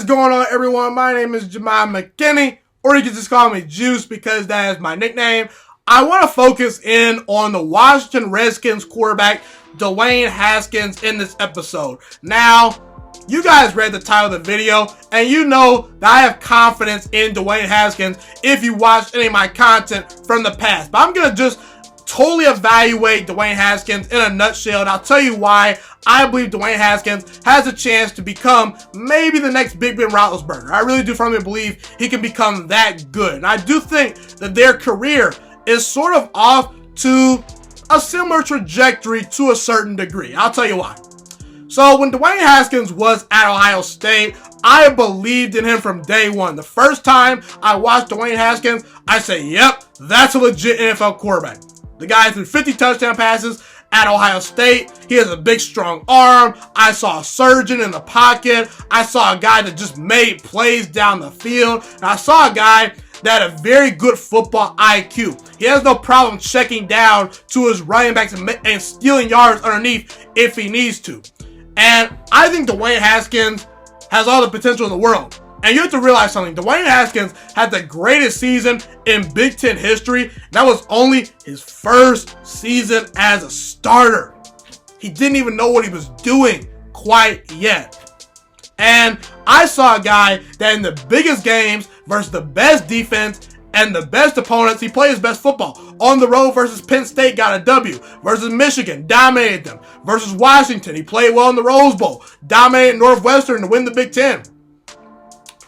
going on, everyone? My name is Jamal McKinney, or you can just call me Juice because that is my nickname. I want to focus in on the Washington Redskins quarterback, Dwayne Haskins, in this episode. Now, you guys read the title of the video, and you know that I have confidence in Dwayne Haskins if you watched any of my content from the past. But I'm going to just totally evaluate Dwayne Haskins in a nutshell, and I'll tell you why I believe Dwayne Haskins has a chance to become maybe the next big Ben Roethlisberger. I really do firmly believe he can become that good. And I do think that their career is sort of off to a similar trajectory to a certain degree. I'll tell you why. So when Dwayne Haskins was at Ohio State, I believed in him from day one. The first time I watched Dwayne Haskins, I said, yep, that's a legit NFL quarterback. The guy threw 50 touchdown passes at Ohio State. He has a big, strong arm. I saw a surgeon in the pocket. I saw a guy that just made plays down the field. And I saw a guy that had a very good football IQ. He has no problem checking down to his running backs and stealing yards underneath if he needs to. And I think Dwayne Haskins has all the potential in the world. And you have to realize something. Dwayne Haskins had the greatest season in Big Ten history. That was only his first season as a starter. He didn't even know what he was doing quite yet. And I saw a guy that in the biggest games versus the best defense and the best opponents, he played his best football. On the road versus Penn State, got a W. Versus Michigan, dominated them. Versus Washington, he played well in the Rose Bowl. Dominated Northwestern to win the Big Ten.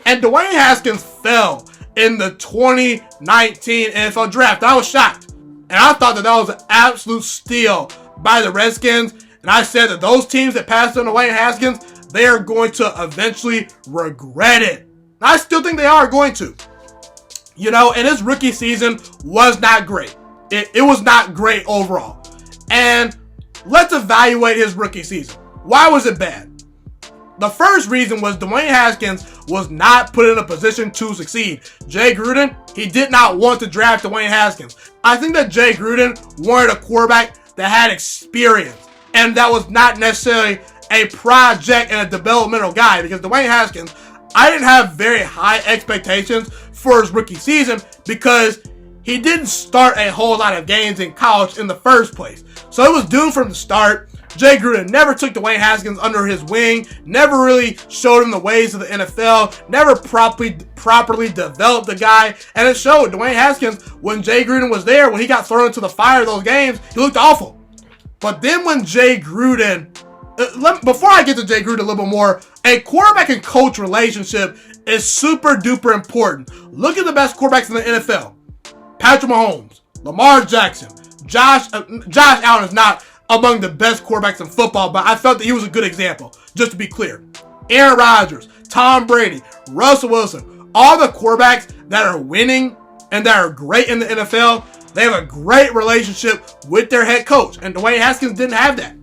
And Dwayne Haskins fell in the 2019 NFL Draft. I was shocked. And I thought that was an absolute steal by the Redskins. And I said that those teams that passed on Dwayne Haskins, they are going to eventually regret it. And I still think they are going to. You know, and his rookie season was not great. It was not great overall. And let's evaluate his rookie season. Why was it bad? The first reason was Dwayne Haskins was not put in a position to succeed. Jay Gruden, he did not want to draft Dwayne Haskins. I think that Jay Gruden wanted a quarterback that had experience and that was not necessarily a project and a developmental guy, because Dwayne Haskins, I didn't have very high expectations for his rookie season because he didn't start a whole lot of games in college in the first place. So it was doomed from the start. Jay Gruden never took Dwayne Haskins under his wing, never really showed him the ways of the NFL, never properly developed the guy, and it showed. Dwayne Haskins, when Jay Gruden was there, when he got thrown into the fire those games, he looked awful. But then when Jay Gruden, before I get to Jay Gruden a little bit more, a quarterback and coach relationship is super duper important. Look at the best quarterbacks in the NFL. Patrick Mahomes, Lamar Jackson, Josh Allen is not among the best quarterbacks in football, but I felt that he was a good example, just to be clear. Aaron Rodgers, Tom Brady, Russell Wilson, all the quarterbacks that are winning and that are great in the NFL, they have a great relationship with their head coach. And Dwayne Haskins didn't have that.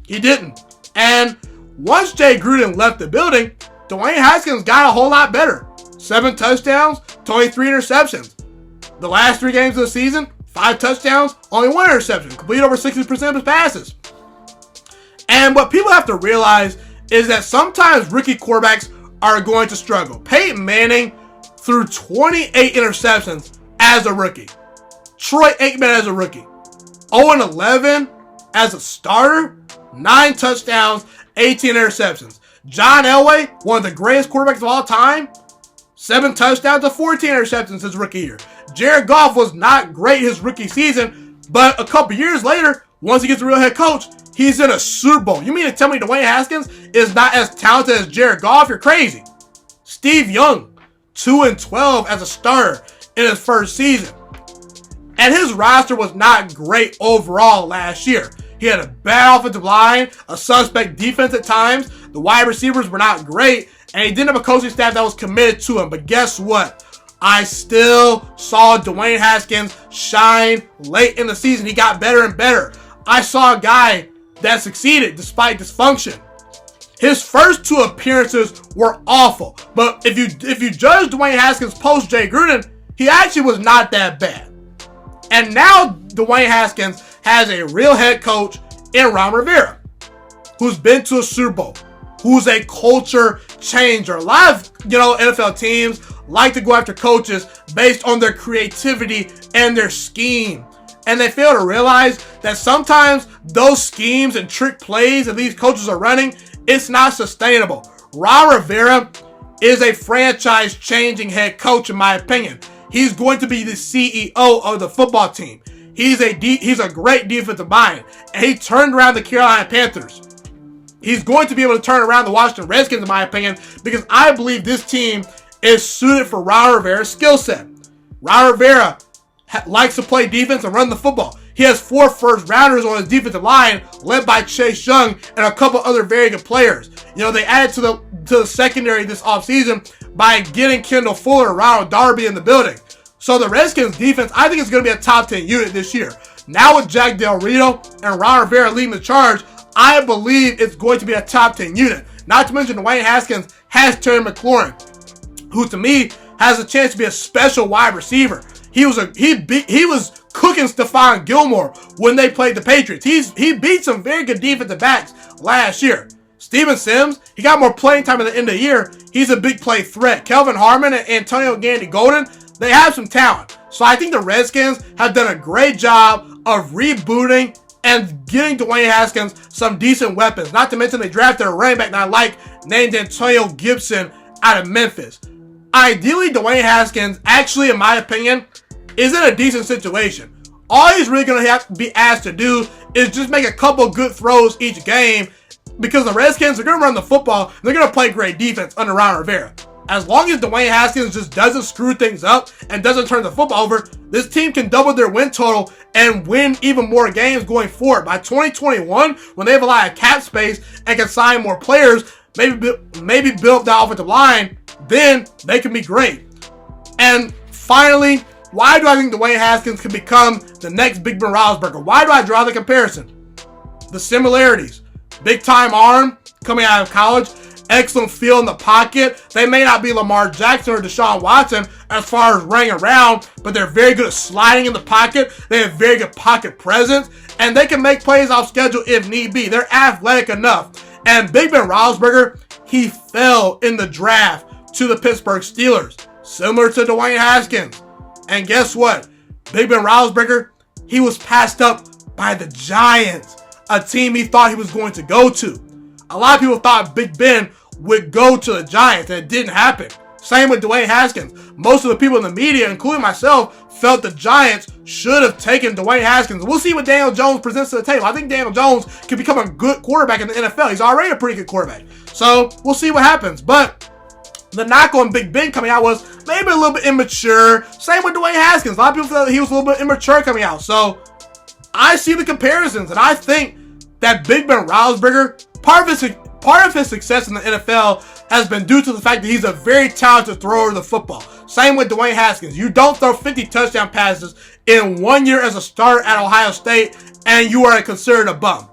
He didn't. And once Jay Gruden left the building, Dwayne Haskins got a whole lot better. 7 touchdowns, 23 interceptions. The last 3 games of the season, 5 touchdowns, only 1 interception. Completed over 60% of his passes. And what people have to realize is that sometimes rookie quarterbacks are going to struggle. Peyton Manning threw 28 interceptions as a rookie. Troy Aikman as a rookie. 0-11 as a starter. 9 touchdowns, 18 interceptions. John Elway, one of the greatest quarterbacks of all time, 7 touchdowns to 14 interceptions his rookie year. Jared Goff was not great his rookie season, but a couple years later, once he gets a real head coach, he's in a Super Bowl. You mean to tell me Dwayne Haskins is not as talented as Jared Goff? You're crazy. Steve Young, 2-12 as a starter in his first season. And his roster was not great overall last year. He had a bad offensive line, a suspect defense at times. The wide receivers were not great, and he didn't have a coaching staff that was committed to him. But guess what? I still saw Dwayne Haskins shine late in the season. He got better and better. I saw a guy that succeeded despite dysfunction. His first 2 appearances were awful. But if you judge Dwayne Haskins post Jay Gruden, he actually was not that bad. And now Dwayne Haskins has a real head coach in Ron Rivera, who's been to a Super Bowl, who's a culture changer. A lot of, NFL teams like to go after coaches based on their creativity and their scheme. And they fail to realize that sometimes those schemes and trick plays that these coaches are running, it's not sustainable. Ron Rivera is a franchise-changing head coach, in my opinion. He's going to be the CEO of the football team. He's a great defensive mind, and he turned around the Carolina Panthers. He's going to be able to turn around the Washington Redskins, in my opinion, because I believe this team is suited for Ron Rivera's skill set. Ron Rivera likes to play defense and run the football. He has 4 first-rounders on his defensive line, led by Chase Young and a couple other very good players. They added to the secondary this offseason by getting Kendall Fuller and Ronald Darby in the building. So the Redskins defense, I think, is going to be a top 10 unit this year. Now with Jack Del Rio and Ron Rivera leading the charge, I believe it's going to be a top 10 unit. Not to mention Dwayne Haskins has Terry McLaurin, who to me has a chance to be a special wide receiver. He was cooking Stephon Gilmore when they played the Patriots. He beat some very good defensive backs last year. Steven Sims, he got more playing time at the end of the year. He's a big play threat. Kelvin Harmon and Antonio Gandy-Golden, they have some talent. So I think the Redskins have done a great job of rebooting and getting Dwayne Haskins some decent weapons. Not to mention they drafted a running back that I like named Antonio Gibson out of Memphis. Ideally, Dwayne Haskins, actually, in my opinion, is in a decent situation. All he's really going to have to be asked to do is just make a couple good throws each game, because the Redskins are going to run the football and they're going to play great defense under Ron Rivera. As long as Dwayne Haskins just doesn't screw things up and doesn't turn the football over, this team can double their win total and win even more games going forward. By 2021, when they have a lot of cap space and can sign more players, maybe build the offensive line, then they can be great. And finally, why do I think Dwayne Haskins can become the next Big Ben Roethlisberger? Why do I draw the comparison? The similarities. Big time arm coming out of college. Excellent feel in the pocket. They may not be Lamar Jackson or Deshaun Watson as far as running around, but they're very good at sliding in the pocket. They have very good pocket presence, and they can make plays off schedule if need be. They're athletic enough. And Big Ben Roethlisberger, he fell in the draft to the Pittsburgh Steelers, similar to Dwayne Haskins. And guess what? Big Ben Roethlisberger, he was passed up by the Giants, a team he thought he was going to go to. A lot of people thought Big Ben would go to the Giants, and it didn't happen. Same with Dwayne Haskins. Most of the people in the media, including myself, felt the Giants should have taken Dwayne Haskins. We'll see what Daniel Jones presents to the table. I think Daniel Jones can become a good quarterback in the NFL. He's already a pretty good quarterback. So we'll see what happens. But the knock on Big Ben coming out was maybe a little bit immature. Same with Dwayne Haskins. A lot of people felt that he was a little bit immature coming out. So I see the comparisons, and I think that Big Ben Roethlisberger, part of his success in the NFL has been due to the fact that he's a very talented thrower of the football. Same with Dwayne Haskins. You don't throw 50 touchdown passes in 1 year as a starter at Ohio State, and you are considered a bum.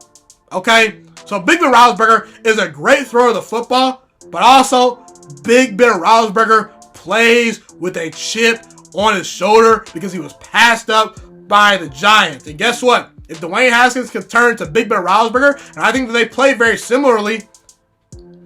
Okay? So Big Ben Roethlisberger is a great thrower of the football, but also Big Ben Roethlisberger plays with a chip on his shoulder because he was passed up by the Giants. And guess what? If Dwayne Haskins can turn to Big Ben Roethlisberger, and I think that they play very similarly,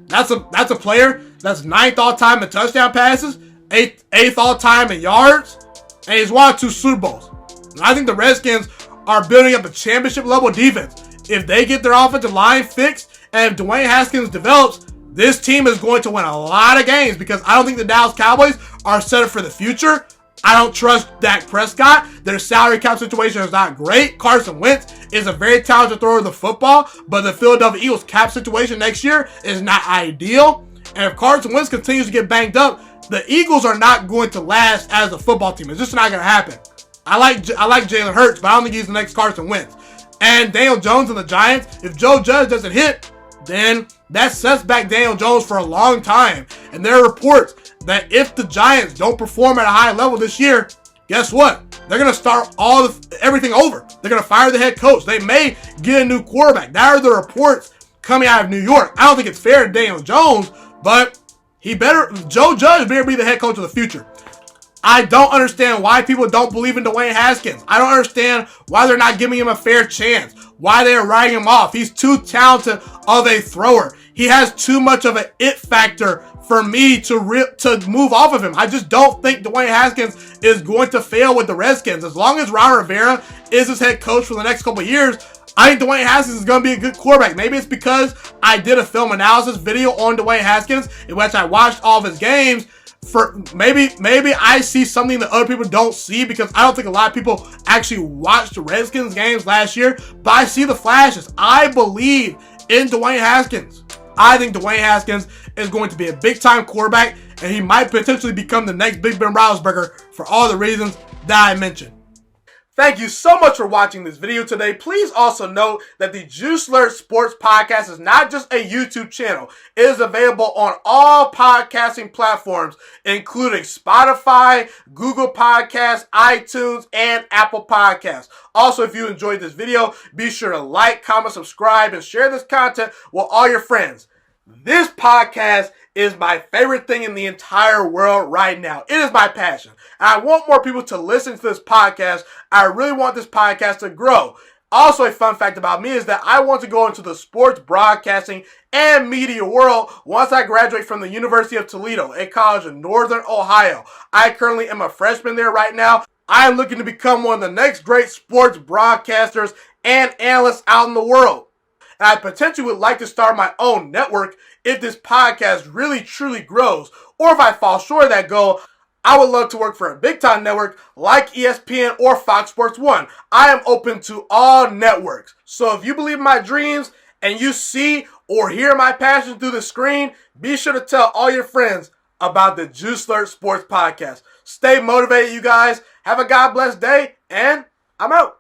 that's a player that's 9th all-time in touchdown passes, 8th all-time in yards, and he's won 2 Super Bowls. And I think the Redskins are building up a championship-level defense. If they get their offensive line fixed, and if Dwayne Haskins develops, this team is going to win a lot of games, because I don't think the Dallas Cowboys are set up for the future. I don't trust Dak Prescott. Their salary cap situation is not great. Carson Wentz is a very talented thrower of the football, but the Philadelphia Eagles cap situation next year is not ideal. And if Carson Wentz continues to get banged up, the Eagles are not going to last as a football team. It's just not going to happen. I like Jalen Hurts, but I don't think he's the next Carson Wentz. And Daniel Jones and the Giants, if Joe Judge doesn't hit, then that sets back Daniel Jones for a long time. And there are reports that if the Giants don't perform at a high level this year, guess what? They're going to start everything over. They're going to fire the head coach. They may get a new quarterback. That are the reports coming out of New York. I don't think it's fair to Daniel Jones, but Joe Judge better be the head coach of the future. I don't understand why people don't believe in Dwayne Haskins. I don't understand why they're not giving him a fair chance. Why they're writing him off. He's too talented of a thrower. He has too much of an it factor for me to move off of him. I just don't think Dwayne Haskins is going to fail with the Redskins. As long as Ron Rivera is his head coach for the next couple of years, I think Dwayne Haskins is going to be a good quarterback. Maybe it's because I did a film analysis video on Dwayne Haskins in which I watched all of his games. For maybe I see something that other people don't see, because I don't think a lot of people actually watched the Redskins games last year, but I see the flashes. I believe in Dwayne Haskins. I think Dwayne Haskins is going to be a big-time quarterback, and he might potentially become the next Big Ben Roethlisberger for all the reasons that I mentioned. Thank you so much for watching this video today. Please also note that the Juiciest Sports Podcast is not just a YouTube channel. It is available on all podcasting platforms, including Spotify, Google Podcasts, iTunes, and Apple Podcasts. Also, if you enjoyed this video, be sure to like, comment, subscribe, and share this content with all your friends. This podcast is my favorite thing in the entire world right now. It is my passion. And I want more people to listen to this podcast. I really want this podcast to grow. Also, a fun fact about me is that I want to go into the sports broadcasting and media world once I graduate from the University of Toledo, a college in Northern Ohio. I currently am a freshman there right now. I am looking to become one of the next great sports broadcasters and analysts out in the world. And I potentially would like to start my own network if this podcast really truly grows. Or if I fall short of that goal, I would love to work for a big-time network like ESPN or Fox Sports 1. I am open to all networks. So if you believe in my dreams and you see or hear my passion through the screen, be sure to tell all your friends about the Juiciest Sports Podcast. Stay motivated, you guys. Have a God bless day, and I'm out.